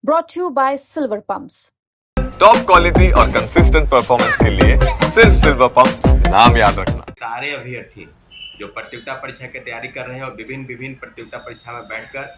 brought to you by Silver Pumps. Top quality और consistent performance के लिए सिर्फ सिल्वर पंप नाम याद रखना। सारे अभ्यर्थी जो प्रतियोगिता परीक्षा की तैयारी कर रहे हैं और विभिन्न विभिन्न प्रतियोगिता परीक्षा में बैठकर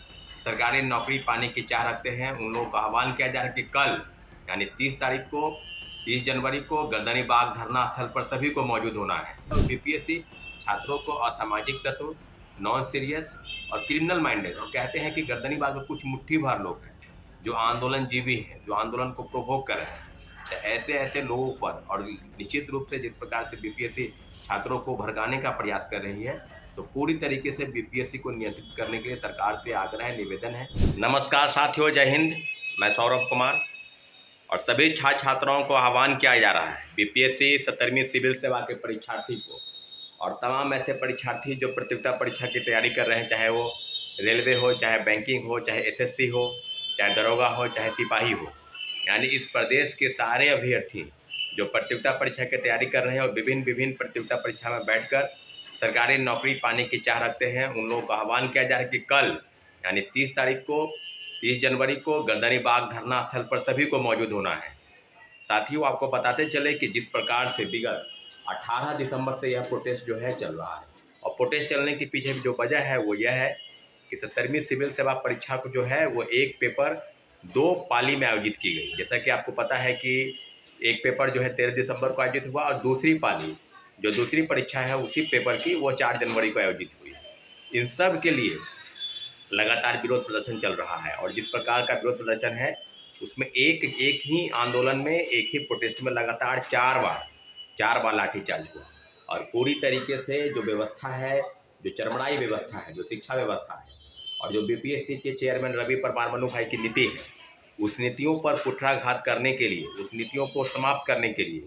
सरकारी नौकरी पाने की चाह रखते हैं, उन लोगों का आह्वान किया जा रहा है कि कल यानी 30 जनवरी को गर्दनी बाग धरना स्थल पर सभी को मौजूद होना है। तो बीपीएससी छात्रों को असामाजिक तत्व, नॉन सीरियस और क्रिमिनल माइंडेड, और कहते हैं कि गर्दनी बाग में कुछ मुट्ठी भर लोग हैं जो आंदोलनजीवी हैं, जो आंदोलन को प्रोवोक कर रहे हैं। तो ऐसे लोगों पर, और निश्चित रूप से जिस प्रकार से बीपीएससी छात्रों को भड़काने का प्रयास कर रही है, तो पूरी तरीके से बीपीएससी को नियंत्रित करने के लिए सरकार से आग्रह निवेदन है। नमस्कार साथियों, जय हिंद। मैं सौरभ कुमार और सभी छात्र छात्राओं को आह्वान किया जा रहा है बीपीएससी 17वीं सिविल सेवा के परीक्षार्थी को और तमाम ऐसे परीक्षार्थी जो प्रतियोगिता परीक्षा की तैयारी कर रहे हैं, चाहे वो रेलवे हो, चाहे बैंकिंग हो, चाहे एसएससी हो, चाहे दरोगा हो, चाहे सिपाही हो, यानी इस प्रदेश के सारे अभ्यर्थी जो प्रतियोगिता परीक्षा की तैयारी कर रहे हैं और विभिन्न विभिन्न प्रतियोगिता परीक्षा में बैठकर सरकारी नौकरी पाने की चाह रखते हैं, उन लोगों का आह्वान किया जा रहा है कि कल यानी 30 जनवरी को गर्दनी बाग धरना स्थल पर सभी को मौजूद होना है। साथियों, आपको बताते चले कि जिस प्रकार से विगत 18 दिसंबर से यह प्रोटेस्ट जो है चल रहा है, और प्रोटेस्ट चलने के पीछे जो वजह है वो यह है कि 17वीं सिविल सेवा परीक्षा को जो है वो एक पेपर 2 पाली में आयोजित की गई। जैसा कि आपको पता है कि एक पेपर जो है 13 दिसंबर को आयोजित हुआ और दूसरी पाली जो दूसरी परीक्षा है उसी पेपर की वो 4 जनवरी को आयोजित हुई। इन सब के लिए लगातार विरोध प्रदर्शन चल रहा है, और जिस प्रकार का विरोध प्रदर्शन है उसमें एक ही आंदोलन में, एक ही प्रोटेस्ट में लगातार 4 बार लाठीचार्ज हुआ, और पूरी तरीके से जो व्यवस्था है, जो चरमराई व्यवस्था है, जो शिक्षा व्यवस्था है, और जो बीपीएससी के चेयरमैन रवि परमार मनु भाई की नीति है, उस नीतियों पर कुठाराघात करने के लिए, उस नीतियों को समाप्त करने के लिए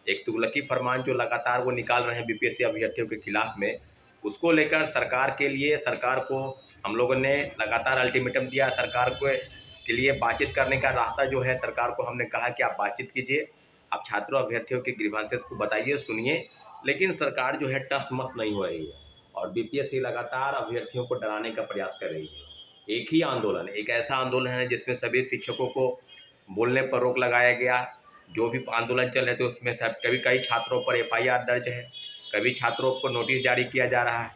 एक तुगलकी फरमान जो लगातार वो निकाल रहे हैं बीपीएससी अभ्यर्थियों के खिलाफ में, उसको लेकर सरकार को हम लोगों ने लगातार अल्टीमेटम दिया। सरकार के लिए बातचीत करने का रास्ता जो है, सरकार को हमने कहा कि आप बातचीत कीजिए, आप छात्रों अभ्यर्थियों के ग्रीवांसेस को बताइए, सुनिए, लेकिन सरकार जो है टस मस नहीं हो रही है, और बीपीएससी लगातार अभ्यर्थियों को डराने का प्रयास कर रही है। एक ही आंदोलन, एक ऐसा आंदोलन है जिसमें सभी शिक्षकों को बोलने पर रोक लगाया गया। जो भी आंदोलन चल रहे थे उसमें सब कई छात्रों पर एफआईआर दर्ज है, कभी छात्रों को नोटिस जारी किया जा रहा है,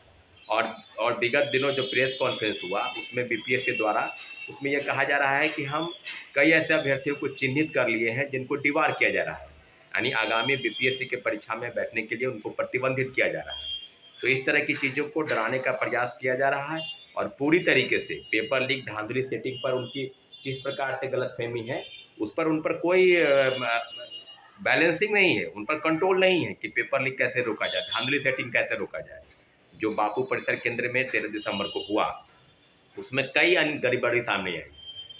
और विगत दिनों जो प्रेस कॉन्फ्रेंस हुआ उसमें बीपीएससी द्वारा उसमें यह कहा जा रहा है कि हम कई ऐसे अभ्यर्थियों को चिन्हित कर लिए हैं जिनको डिबार किया जा रहा है, यानी आगामी बीपीएससी के परीक्षा में बैठने के लिए उनको प्रतिबंधित किया जा रहा है। तो इस तरह की चीज़ों को डराने का प्रयास किया जा रहा है, और पूरी तरीके से पेपर लीक, धांधली सेटिंग पर उनकी किस प्रकार से गलतफहमी है, उन पर कोई बैलेंसिंग नहीं है, उन पर कंट्रोल नहीं है कि पेपर लीक कैसे रोका जाए, धांधली सेटिंग कैसे रोका जाए। जो बापू परिसर केंद्र में 13 दिसंबर को हुआ उसमें कई अन्य गड़बड़ी सामने आई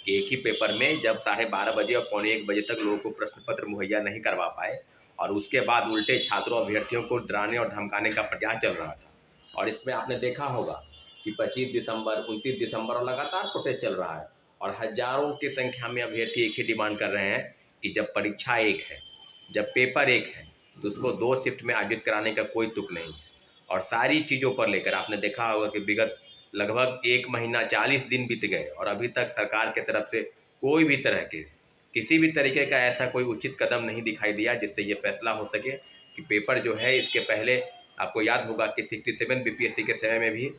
कि एक ही पेपर में जब 12:30 बजे और 1:45 बजे तक लोगों को प्रश्न पत्र मुहैया नहीं करवा पाए, और उसके बाद उल्टे छात्रों अभ्यर्थियों को डराने और धमकाने का प्रयास चल रहा था। और इसमें आपने देखा होगा कि 25 दिसंबर, 29 दिसंबर और लगातार प्रोटेस्ट चल रहा है, और हजारों की संख्या में अभ्यर्थी एक ही डिमांड कर रहे हैं कि जब परीक्षा एक है, जब पेपर एक है, तो उसको 2 शिफ्ट में आयोजित कराने का कोई तुक नहीं है। और सारी चीज़ों पर लेकर आपने देखा होगा कि विगत लगभग 1 महीना 40 दिन बीत गए और अभी तक सरकार के तरफ से कोई भी तरह के किसी भी तरीके का ऐसा कोई उचित कदम नहीं दिखाई दिया जिससे ये फैसला हो सके कि पेपर जो है, इसके पहले आपको याद होगा कि 67 बीपीएससी के समय में भी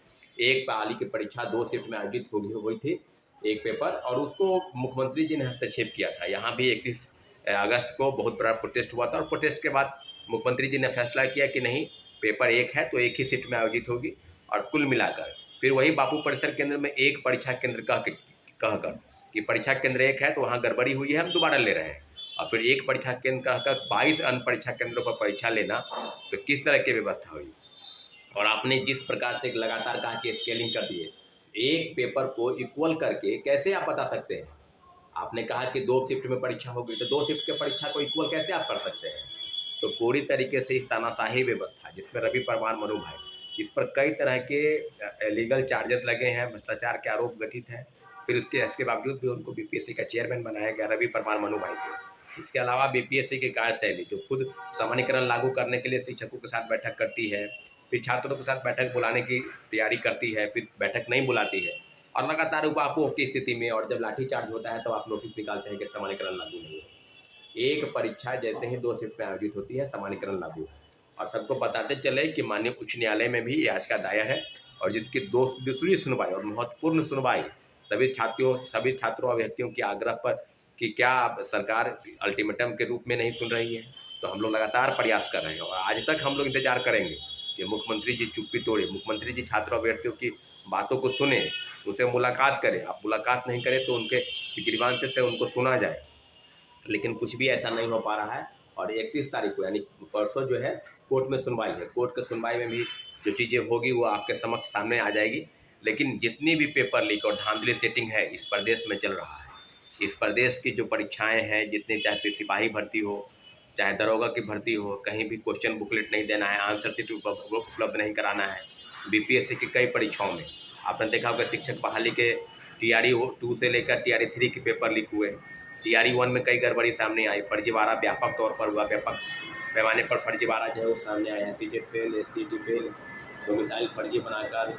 एक पाली की परीक्षा 2 शिफ्ट में आयोजित हुई थी, एक पेपर, और उसको मुख्यमंत्री जी ने हस्तक्षेप किया था। यहाँ भी 31 अगस्त को बहुत बड़ा प्रोटेस्ट हुआ था, और प्रोटेस्ट के बाद मुख्यमंत्री जी ने फैसला किया कि नहीं, पेपर एक है तो एक ही शिफ्ट में आयोजित होगी। और कुल मिलाकर फिर वही बापू परिसर केंद्र में एक परीक्षा केंद्र कहकर कि परीक्षा केंद्र एक है तो वहाँ गड़बड़ी हुई है, हम दोबारा ले रहे हैं, और फिर एक परीक्षा केंद्र कहकर 22 अन्य परीक्षा केंद्रों पर परीक्षा लेना, तो किस तरह की व्यवस्था हुई। और आपने जिस प्रकार से लगातार कहा कि स्केलिंग कर दिए, एक पेपर को इक्वल करके कैसे आप बता सकते हैं। आपने कहा कि 2 शिफ्ट में परीक्षा होगी, तो 2 शिफ्ट के परीक्षा को इक्वल कैसे आप कर सकते हैं। तो पूरी तरीके से तानाशाही व्यवस्था, जिसमें रवि परमार मनु भाई, इस पर कई तरह के लीगल चार्जेस लगे हैं, भ्रष्टाचार के आरोप गठित हैं, फिर इसके बावजूद भी उनको बीपीएससी का चेयरमैन बनाया गया रवि परमार मनु भाई को। इसके अलावा बीपीएससी की कार्यशैली जो खुद सामान्यकरण लागू करने के लिए शिक्षकों के साथ बैठक करती है, फिर छात्रों के साथ बैठक बुलाने की तैयारी करती है, फिर बैठक नहीं बुलाती है, और लगातार उपापोह की स्थिति में और जब लाठीचार्ज होता है तो आप नोटिस निकालते हैं कि सामान्यकरण लागू नहीं है। एक परीक्षा जैसे ही 2 शिफ्ट में आयोजित होती है, सामान्यकरण लागू है। और सबको बताते चले कि माननीय उच्च न्यायालय में भी ये याचिका दायर है और जिसकी दूसरी सुनवाई और महत्वपूर्ण सुनवाई सभी छात्रों अभ्यर्थियों के आग्रह पर कि क्या सरकार अल्टीमेटम के रूप में नहीं सुन रही है, तो हम लोग लगातार प्रयास कर रहे हैं और आज तक हम लोग इंतजार करेंगे कि मुख्यमंत्री जी चुप्पी तोड़े, मुख्यमंत्री जी छात्रों अभ्यर्थियों की बातों को सुने, उनसे मुलाकात करें। आप मुलाकात नहीं करें तो उनके ग्रीवांस से उनको सुना जाए, लेकिन कुछ भी ऐसा नहीं हो पा रहा है। और 31 तारीख को यानी परसों जो है कोर्ट में सुनवाई है। कोर्ट के सुनवाई में भी जो चीज़ें होगी वो आपके समक्ष सामने आ जाएगी। लेकिन जितनी भी पेपर लीक और धांधली सेटिंग है इस प्रदेश में चल रहा है, इस प्रदेश की जो परीक्षाएं हैं, जितने चाहे सिपाही भर्ती हो, चाहे दरोगा की भर्ती हो, कहीं भी क्वेश्चन बुकलेट नहीं देना है, आंसर शीट उपलब्ध नहीं कराना है। बीपीएससी की कई परीक्षाओं में आपने देखा होगा शिक्षक बहाली के TRE 2 से लेकर TRE 3 के पेपर लीक हुए। TRE 1 में कई गड़बड़ी सामने आई, फर्जीवाड़ा व्यापक तौर पर हुआ, व्यापक पैमाने पर फर्जीवाड़ा जो है वो सामने आया। CTET fail, STT fail, domicile फर्जी बनाकर,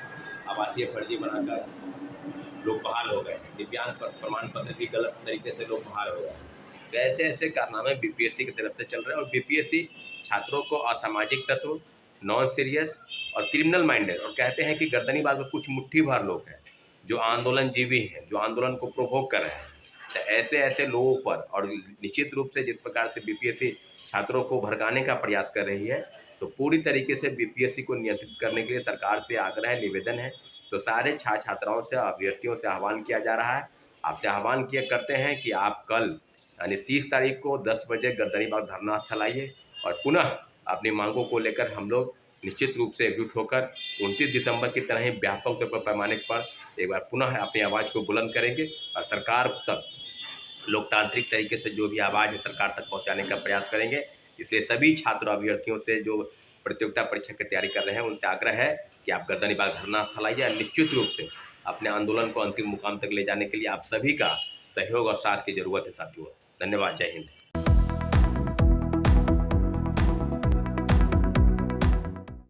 आवासीय फर्जी बनाकर लोग बहाल हो गए। दिव्यांग प्रमाण पत्र भी गलत तरीके से लोग बहाल हो गए। तो ऐसे ऐसे कारनामे बीपीएससी की तरफ से चल रहे हैं और बीपीएससी छात्रों को असामाजिक तत्व, नॉन सीरियस और क्रिमिनल माइंडेड, और कहते हैं कि गर्दनीबाज में कुछ मुट्ठी भर लोग हैं जो आंदोलनजीवी हैं, जो आंदोलन को प्रोवोक कर रहे हैं। तो ऐसे ऐसे लोगों पर, और निश्चित रूप से जिस प्रकार से बीपीएससी छात्रों को भड़काने का प्रयास कर रही है, तो पूरी तरीके से बीपीएससी को नियंत्रित करने के लिए सरकार से आग्रह निवेदन है। तो सारे छात्राओं से, अभ्यर्थियों से आह्वान किया जा रहा है, आपसे आह्वान किया करते हैं कि आप कल यानी 30 तारीख को 10 बजे गर्दनीबाग धरना स्थल आइए और पुनः अपनी मांगों को लेकर हम लोग निश्चित रूप से एकजुट होकर 29 दिसंबर की तरह ही व्यापक तौर पर पैमाने पर एक बार पुनः अपनी आवाज़ को बुलंद करेंगे और सरकार तक लोकतांत्रिक तरीके से जो भी आवाज़ है सरकार तक पहुंचाने का प्रयास करेंगे। इसलिए सभी छात्र अभ्यर्थियों से जो प्रतियोगिता परीक्षा की तैयारी कर रहे हैं उनसे आग्रह है कि आप गर्दनीबाग धरना स्थल आइए। निश्चित रूप से अपने आंदोलन को अंतिम मुकाम तक ले जाने के लिए आप सभी का सहयोग और साथ की जरूरत है साथियों। धन्यवाद। जय हिंद।